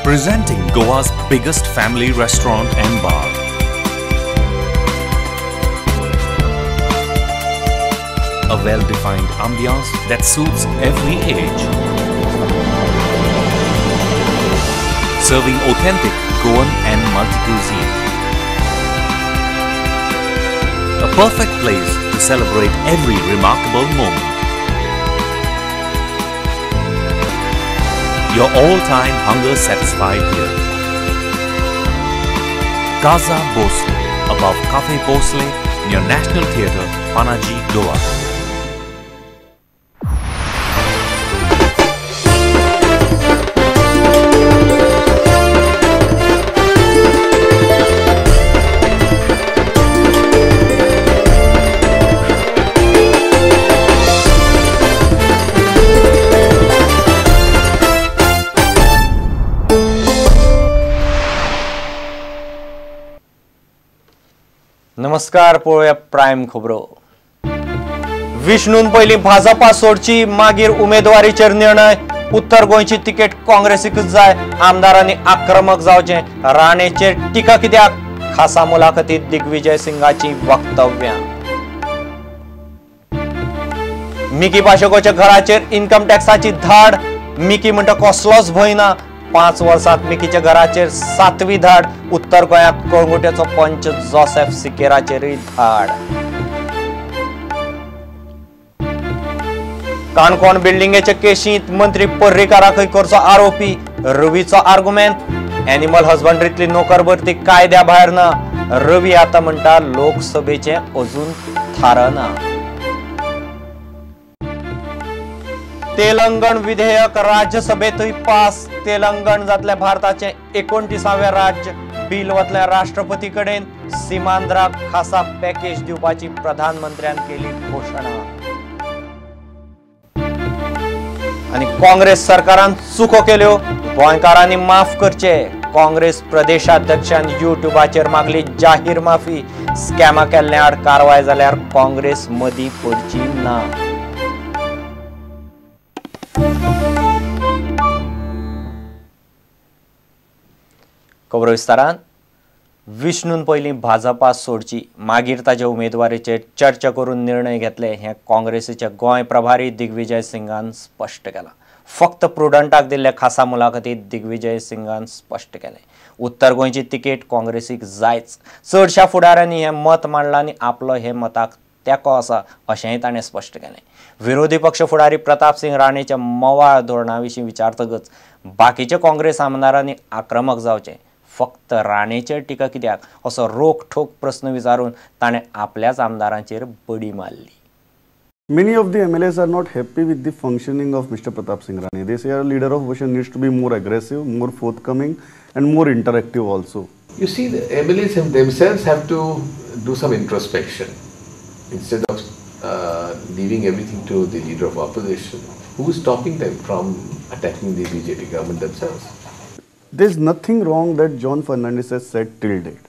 Presenting Goa's biggest family restaurant and bar. A well-defined ambiance that suits every age. Serving authentic Goan and multi-cuisine. A perfect place to celebrate every remarkable moment. Your all-time hunger satisfied here. Casa Bhosle, above Cafe Bhosle, near National Theatre, Panaji, Goa. नमस्कार पळोवया prime खबरो. विष्णून पयली भाजपा सोडची मागीर उमेदवारीचेर निर्णय. उत्तर गोंयची ticket काँग्रेसीकच जाय. आमदारांनी आक्रमक जावचे. राणेचेर टिका कित्याक? खासा मुलाखतीत दिग्विजय सिंगाची वक्तव्यां. मिकी पाशेकोच्या घराचेर इन्कम टॅक्साची धाड. मिकी म्हणटा कसलोच भंय ना. 5 वर्षात मिकीच्या घराचेर 7वी धाड. उत्तर गोंयांत कळंगुटेचो पंच जोसेफ सिकेराचेरय धाड. काणकोण बिल्डिंगेच्या केशींत मंत्री पर्रीकाराकय करचो आरोपी. रवीचो आर्ग्युमेंट, एनिमल हजबंड्रीतली नोकर भरती कायद्या भायर ना. रवी आता म्हणटा लोकसभेचे अजून थारना. तेलंगण विधेयक राज्यसभेतही पास. तेलंगण जातले भारताचे 29वे राज्य. बिल वतल्या राष्ट्रपती कडेन. सीमांध्राक खासा पॅकेज दिवपाची प्रधानमंत्र्यान केली घोषणा. आणि काँग्रेस सरकारान चुको केल्यो, गोंयकारांनी माफ करचे. काँग्रेस प्रदेशाध्यक्षान युट्यूबाचेर मागली जाहीर माफी. स्कॅमा केल्ल्या आड कारवाय जाल्यार काँग्रेस मदीं पडची ना. खबर विस्तारान. विष्णून पयली भाजपा सोडची मागीर ताच्या उमेदवारीचेर चर्चा करून निर्णय घेतले हे काँग्रेसीचे गोंय प्रभारी दिग्विजय सिंगान स्पष्ट केला. फक्त प्रुडंटाक दिल्ल्या खासा मुलाखतीत दिग्विजय सिंगान स्पष्ट केले उत्तर गोंयची तिकेट काँग्रेसीक जायच. चडशा फुडाऱ्यांनी हे मत मांडलां आनी आपलो हे मताक तेंको आसा अशेंय ताणें स्पश्ट केलें. विरोधी पक्ष फुडारी प्रताप सिंग राणेच्या मवाळ धोरणाविशीं विचारतकच बाकीच्या काँग्रेस आमदारांनी आक्रमक जावचे. फक्त राणेचेर टिका कित्याक असो रोखठोक प्रश्न विचारून ताणें आपल्याच आमदारांचेर बडी मारली. Many of the MLAs are not happy with the functioning of Mr. Pratap Singh Rane. They say a leader of opposition needs to be more aggressive, more forthcoming and more interactive also. You see, the MLAs themselves have to do some introspection instead of leaving everything to the leader of opposition. Who is stopping them from attacking the BJP government themselves? There is nothing wrong that John Fernandez has said till date.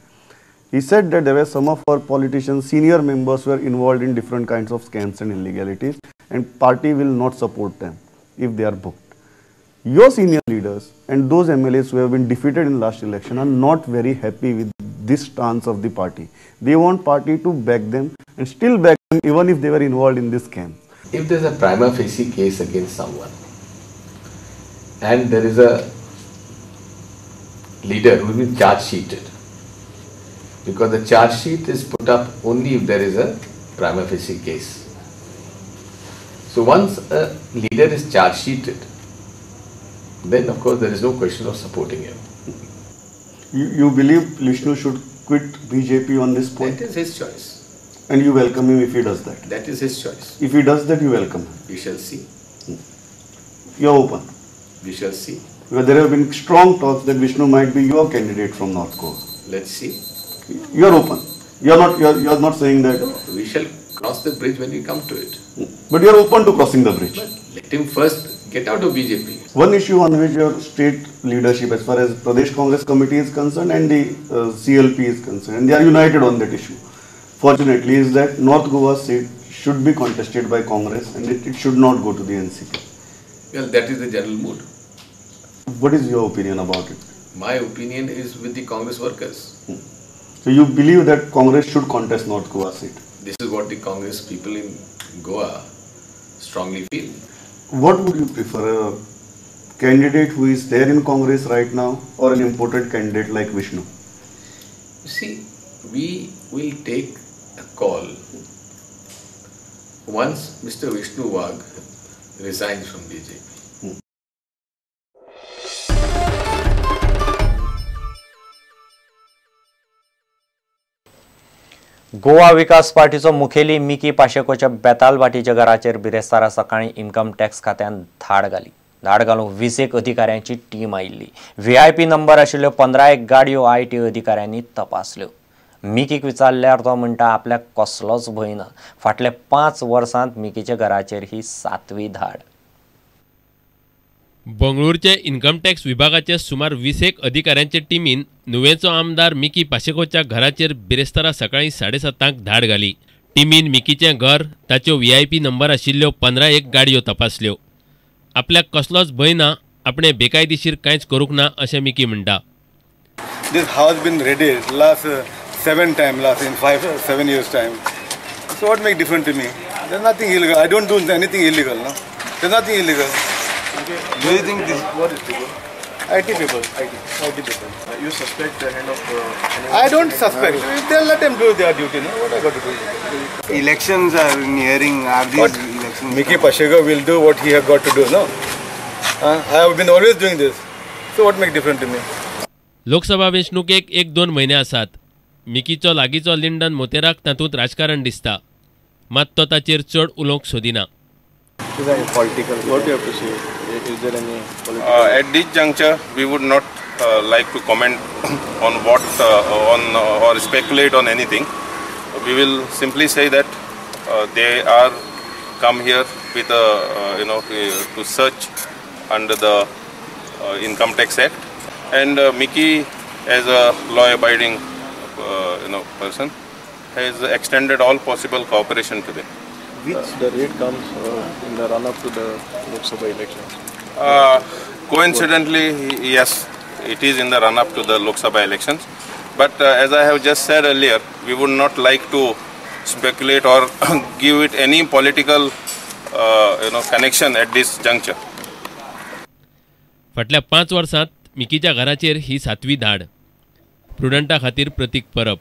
He said that there were some of our politicians, senior members were involved in different kinds of scams and illegalities and party will not support them if they are booked. Your senior leaders and those MLAs who have been defeated in last election are not very happy with this stance of the party. They want party to back them and still back them even if they were involved in this scam. If there is a prima facie case against someone and there is a leader who will be charge sheeted, because the charge sheet is put up only if there is a prima facie case. So once a leader is charge sheeted, then of course there is no question of supporting him. You believe Vishnu should quit BJP on this point? That is his choice. And you welcome him if he does that? That is his choice. If he does that, you welcome him? We shall see. You are open? We shall see. Because there have been strong talks that Vishnu might be your candidate from North Goa. Let's see. You are open. You are not saying that. No, we shall cross the bridge when we come to it. But you are open to crossing the bridge. But let him first get out of BJP. One issue on which your state leadership, as far as Pradesh Congress Committee is concerned and the CLP is concerned, and they are united on that issue. Fortunately, is that North Goa seat should be contested by Congress and it should not go to the NCP. Well, that is the general mood. What is your opinion about it? My opinion is with the Congress workers. So you believe that Congress should contest North Goa seat? This is what the Congress people in Goa strongly feel. What would you prefer, a candidate who is there in Congress right now or an important candidate like Vishnu? You see, we will take a call once Mr. Vishnu Wagh resigns from BJP. Goa विकास पार्टीचो मुखेली Mickey पाशेकोच्या बेतालबाटीच्या घराचेर बिरेस्तारा सकाळी income tax खात्यान धाड घालूंक 20 अधिकाऱ्यांची team आयिल्ली. VIP number आशिल्ल्यो 15 गाडयो IT अधिकाऱ्यांनी तपासल्यो. मिकीक विचारल्यार तो म्हणटा आपल्याक कसलोच भंय ना. फाटल्या 5 वर्सांत मिकीच्या घराचेर ही 7वी धाड. बंगळूरचे इन्कम टॅक्स विभागाचे सुमार 20 अधिकाऱ्यांचे टीमीन नुवेचो आमदार मिकी पाशेकोच्या घराचेर बिरेस्तारा सकाळी 7:30 धाड घाली. टीमीन मिकीचें घर ताच्यो VIP नंबर आशिल्ल्यो 15 गाडयो तपासल्यो. आपल्याक कसलोच भंय ना, आपणे बेकायदेशीर कांयच करूंक ना अशें मिकी म्हणटा. This house been raided last 7 times in 5-7 years time. So what make different to me? There's nothing illegal. I don't do anything illegal. No, there's nothing illegal. Okay. Do you think this? What is people? IT people. IT people. You suspect the hand of anyone? I don't suspect. They'll let them do their duty. No, what I got to do? Elections are nearing. Are these What? elections? Mickey Pacheco will do what he have got to do. No, I have been always doing this. So what make different to me? Lok Sabha वेंचणुकेक 1-2 म्हयने आसात. मिकीचो लागींचो Lyndon मोतेराक तातूंत राजकारण दिसता, मात तो ताचेर चड उलोवंक सोदिना. Political. What do you have to say? Is there any political? At this juncture, we would not like to comment on what or speculate on anything. We will simply say that they are come here with to search under the Income Tax Act, and Mickey, as a law-abiding person, has extended all possible cooperation to them. The raid comes in the run-up to the Lok Sabha elections. Coincidentally, yes, it is in the run-up to the Lok Sabha elections. But as I have just said earlier, we would not like to speculate or give it any political, connection at this juncture. फाटल्या 5 वर्सांत मिकीच्या घराचेर ही 7वी धाड. प्रुडंटा खातीर प्रतीक परब.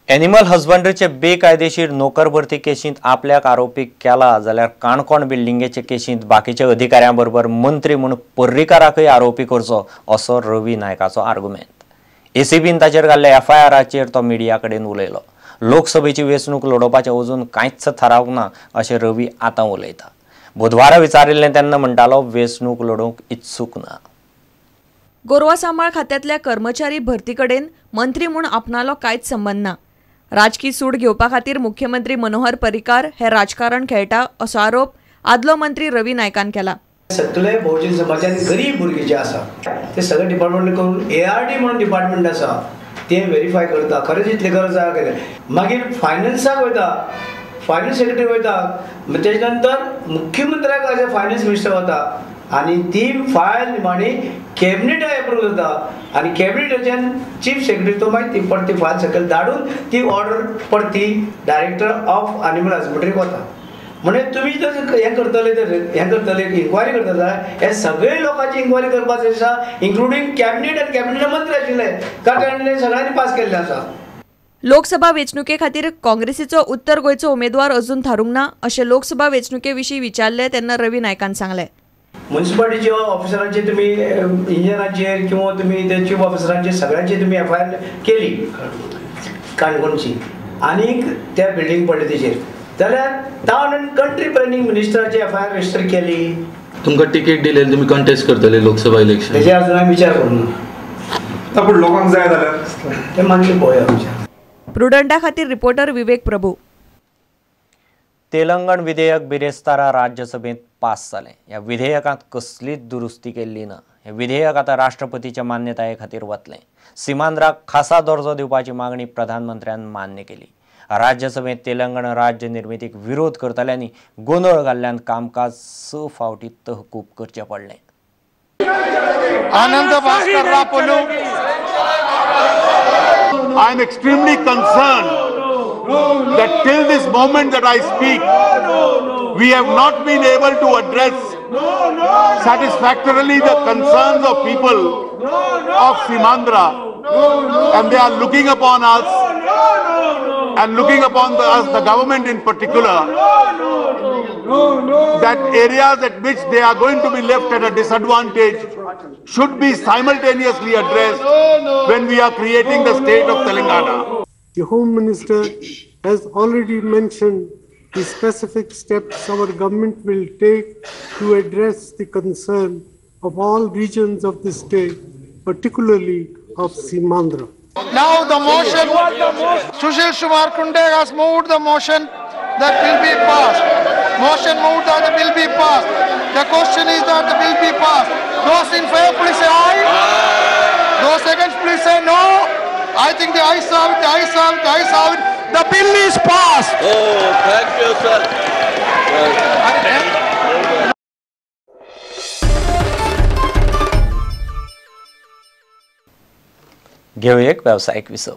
Animal हजबंड्रीचे बेकायदेशीर नोकर भरती केशींत आपल्याक आरोपी केला जाल्यार काणकोण बिल्डिंगेचे केशींत बाकीच्या अधिकाऱ्यांबरोबर मंत्री म्हूण पर्रीकाराकय आरोपी करचो असो रवी नायकाचो आर्ग्युमेंट. ACBन ताचेर घाल्ल्या FIRचेर तो मिडिया कडेन उलयलो. लोकसभेची वेंचणूक लडोवपाचें अजून कांयच थारावंक ना अशें रवी आतां उलयता. बुधवारा विचारिल्लें तेन्ना म्हणटालो वेंचणूक लडोवंक इत्सूक ना. गोरवा सांबाळ खात्यांतल्या कर्मचारी भरती कडेन मंत्री म्हूण आपणालो कांयच संबंद ना. राजकी सूड घेवपा खातीर मुख्यमंत्री मनोहर पर्रीकार हे राजकारण खेळटा असो आरोप आदलो मंत्री रवी नायकान केला. सगळे बहुजन समाजाचे गरीब भुरगे जे आसा ते सगळे डिपार्टमेंट करून ARD म्हणून डिपार्टमेंट आसा ते व्हेरीफाय करता खरेंच इतले गरज आसा काय. मागीर फायनान्साक वयता, फायनान्स सेक्रेटरी वयता, तेजे नंतर मुख्यमंत्र्याक एज अ फायनान्स मिनिस्टर वता आणि ती फायल निमाणी कॅबिनेट एप्रूव जाता आणि कॅबिनेटाच्यान चीफ सेक्रेटरी तो मागीर ती परती फायल सकयल धाडून ती ऑर्डर परती डायरेक्टर ऑफ एनिमल हजबंड्रीक वता. म्हणजे तुम्ही जर हें करतले इन्क्वायरी करता जाल्यार हे सगळे लोकांची इन्क्वायरी करपाची आसा, इन्क्लुडींग कॅबिनेट आनी कॅबिनेट मंत्री आशिल्ले त्या कारणान सगळ्यांनी पास केल्ले आसा. लोकसभा वेंचणुके खातीर काँग्रेसीचो उत्तर गोंयचो उमेदवार अजून थारूंक ना अशें लोकसभा वेंचणुके विशीं विचारले तेन्ना रवी नायकान सांगलें. म्युनिसिपालिटीच्या ऑफिसरांचे तुम्ही इंजिनियरांचेर किंवा तुम्ही ते चीफ ऑफिसरांचे सगळ्यांची तुम्ही FIR केली काणकोणची आणि त्या बिल्डींग पडलेचेर जाल्यार टावन आनी कंट्री प्लॅनिंग मिनिस्टराची FIR रजिस्टर केली. तुमकां टिकेट दिलेली तुमी कॉन्टेस्ट करतले लोकसभा इलेक्शन तेजे अजून हांवें विचार करूं पूण लोकांक जाय जाल्यार ते मागीर पळोवया. प्रुडंटा खातीर रिपोर्टर विवेक प्रभू. तेलंगण विधेयक बिरेस्तारा राज्यसभेत पास जालें. ह्या विधेयकांत कसलीच दुरुस्ती केल्ली ना. हें विधेयक आतां राष्ट्रपतीच्या मान्यताये खातीर वतलें. सिमांद्राक खासा दर्जो दिवपाची मागणी प्रधानमंत्र्यान मान्य केली. राज्यसभेत तेलंगणा राज्य निर्मितीक विरोध करतल्यांनी गोंधळ घाल्ल्यान कामकाज 6 फावटी तहकूब करचे पडले. Ananda Bhaskar Rapolu, I am extremely concerned that till this moment that I speak, we have not been able to address satisfactorily the concerns of people of Simandra, and they are looking upon us and looking upon us, the government in particular, that areas at which they are going to be left at a disadvantage should be simultaneously addressed when we are creating the state of Telangana. The Home Minister has already mentioned the specific steps our government will take to address the concern of all regions of the state, particularly of Simandra. Now the motion, Sushil Kumar Kunde has moved the motion that will be passed. Motion moved that the bill be passed. The question is that the bill be passed. Those in favor, please say aye. Those against, please say no. I think the ayes have it, the ayes have it, the ayes have it. The bill is passed. Oh, thank you, sir. घेऊ एक व्यावसायिक विसव.